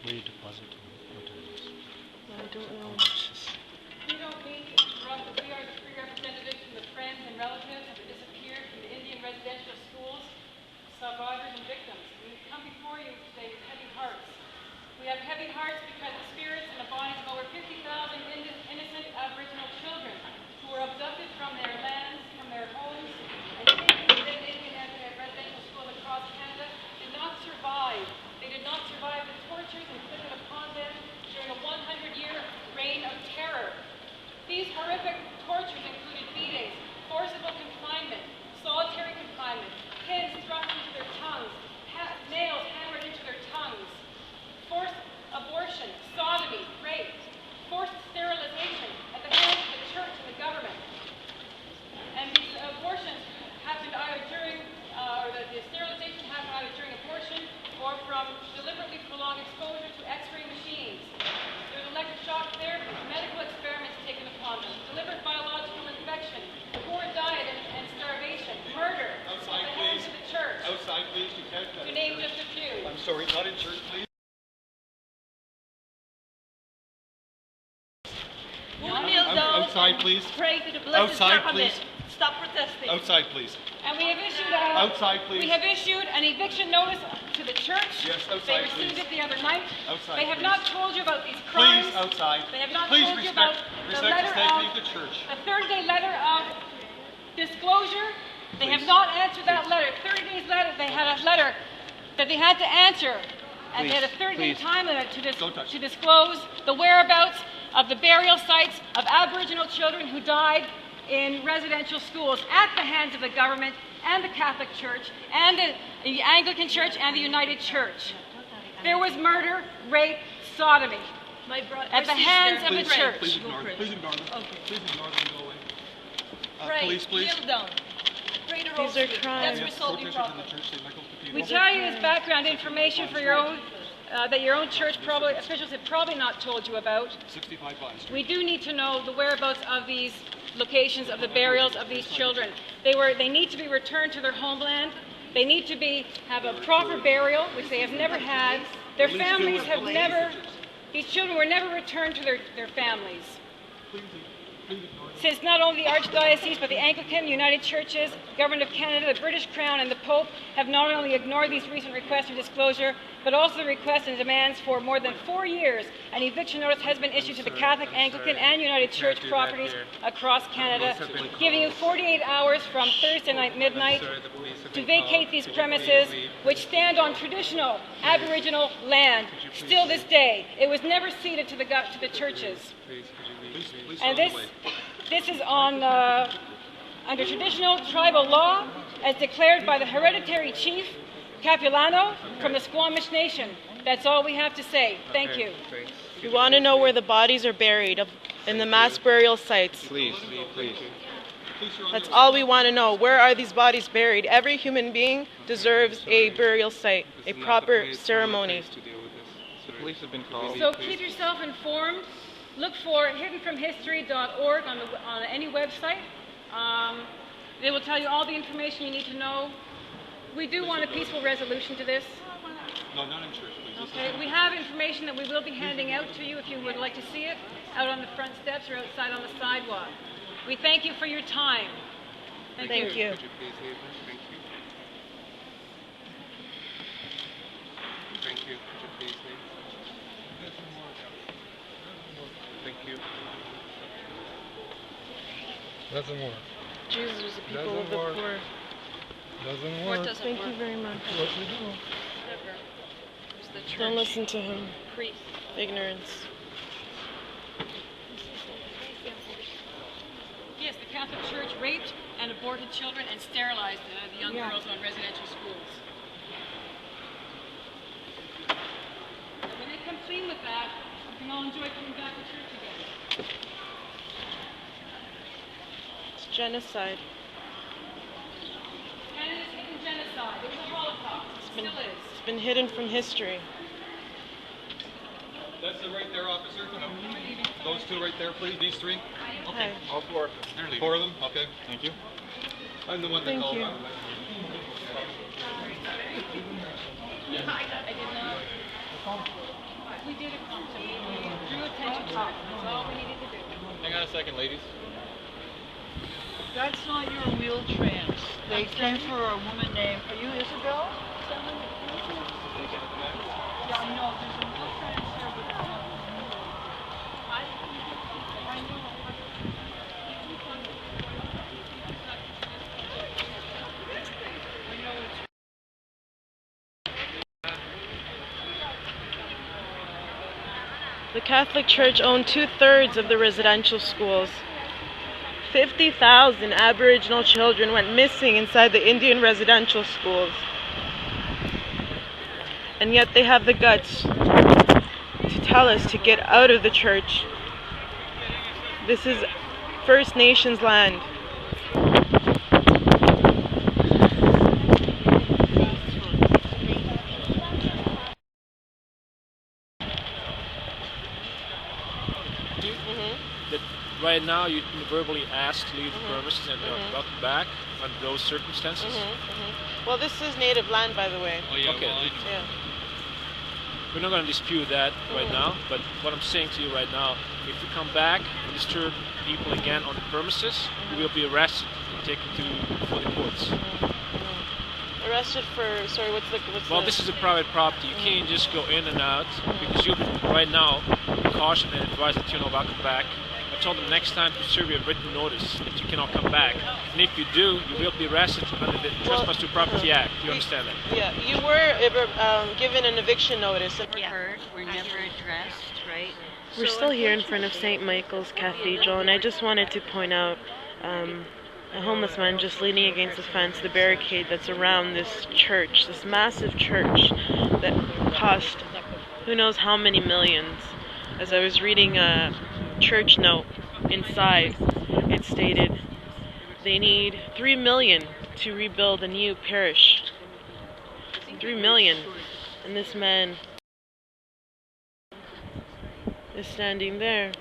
Where you deposit? I don't know. We don't mean for us that we are the free representatives from the friends and relatives of the disappeared from the Indian residential schools, survivors and victims. We come before you today with heavy hearts. We have heavy hearts because the spirits and the bodies of over 50,000 innocent Aboriginal children who were abducted from their lands, from their homes, and taken to the Indian residential schools across Canada did not survive. They did not survive the tortures inflicted upon them during a 100-year reign of terror. These horrific tortures included beatings, forcible confinement, solitary confinement, pins thrust into their tongues, nails hammered into their tongues, forced abortion, sodomy, rape, forced sterilization at the hands of the church and the government. And these abortions happened either during, the sterilization happened either during abortion or from deliberately prolonged exposure to X-ray machines. There was electroshock therapy, medical experiments taken upon them, deliberate biological infection, poor diet and starvation, murder Outside, at the hands of the church. Outside, please. You can't. To name just a few. I'm sorry, not in church, please. We'll kneel down. Outside, please. Pray to the blessed Outside, sacrament. please. Stop protesting. Outside, please. And we have issued Outside, please. We have issued an eviction notice to the church. Yes, outside, They received please. it the other night. Outside, They have please. not told you about these crimes. Please, outside. They have not Please told you respect, about the respect letter the sanctity of of the church. the 30-day letter of disclosure. They have not answered that letter. 30 days later, they had a letter that they had to answer, and they had a 30-day time limit to disclose the whereabouts of the burial sites of Aboriginal children who died in residential schools at the hands of the government and the Catholic Church and the Anglican Church and the United Church. There was murder, rape, sodomy at the hands of the church. Please ignore them. Please ignore them. Okay. Please ignore them and go away. Pray. Police, please. Kneel down. Pray the These are rosary. crimes. Let's resolve your Protesters in problem. the church, St. Michael's Cathedral. We tell you this background information for your own, that your own church officials have probably not told you about. 65 bodies. We do need to know the whereabouts of these locations of the burials of these children. They need to be returned to their homeland. They need to have a proper burial, which they have never had. Their families have never, these children were never returned to their families. Since not only the Archdiocese, but the Anglican, United Churches, Government of Canada, the British Crown, and the Pope have not only ignored these recent requests for disclosure, but also the requests and demands for more than 4 years. An eviction notice has been issued to the Catholic, Anglican, and United Church properties across Canada, giving you 48 hours from Thursday night midnight to vacate these premises, which stand on traditional Aboriginal land. Still this day, it was never ceded to the churches. And this is on under traditional tribal law, as declared by the hereditary chief, Capulano, from the Squamish Nation. That's all we have to say. Thank you. We want to know where the bodies are buried in the mass burial sites. Please. That's all we want to know. Where are these bodies buried? Every human being deserves a burial site, a proper ceremony. The police have been called. So keep yourself informed. Look for hiddenfromhistory.org on any website. They will tell you all the information you need to know. We do want a peaceful resolution to this. No, not in church, please. Okay, we have information that we will be handing out to you if you would like to see it, out on the front steps or outside on the sidewalk. We thank you for your time. Thank you. Thank you. Could you please leave us? Thank you. Thank you. Could you please leave? Thank you. Doesn't work. Jesus, the people of the Doesn't work. poor. Doesn't What work. doesn't Thank work? you very much. What you do? Never. It's the church. Don't listen to him. Priest. Ignorance. Yes, the Catholic Church raped and aborted children and sterilized the young girls on residential schools. And when they come clean with that, we can all enjoy coming back to church again. It's genocide. Canada's hidden genocide. It was a Holocaust. It still is. It's been hidden from history. That's it right there, officer. No. Those two right there, please. These three. Hi. All four. They're leaving. 4 of them? Okay. Thank you. I'm the one that Thank called. you. I did not. We did it, we drew attention to it. That's all we needed to do. Hang on a second, ladies. That's not your wheel trans. They came for a woman named, are you Isabel? Yeah, I know, there's a wheel trans here, but it's not. I know. The Catholic Church owned 2/3 of the residential schools. 50,000 Aboriginal children went missing inside the Indian residential schools. And yet they have the guts to tell us to get out of the church. This is First Nations land. That right now you verbally asked to leave the premises and welcome back under those circumstances. Well, this is native land, by the way. Oh, yeah, Okay. well, Yeah. We're not going to dispute that right now, but what I'm saying to you right now, if you come back and disturb people again on the premises, you will be arrested and taken before the courts. Arrested for, sorry, what's Well, the... this is a private property. You can't just go in and out because you right now caution and advise that you're not welcome back. I told them next time to serve you a written notice that you cannot come back. And if you do, you will be arrested under the Trespass to Property Act. You understand that? Yeah, you were given an eviction notice. Heard, we're never addressed, right? We're still here in front of St. Michael's Cathedral, and I just wanted to point out a homeless man just leaning against the fence, the barricade that's around this church, this massive church that cost who knows how many millions. As I was reading a church note inside, it stated they need $3 million to rebuild a new parish. $3 million. And this man is standing there.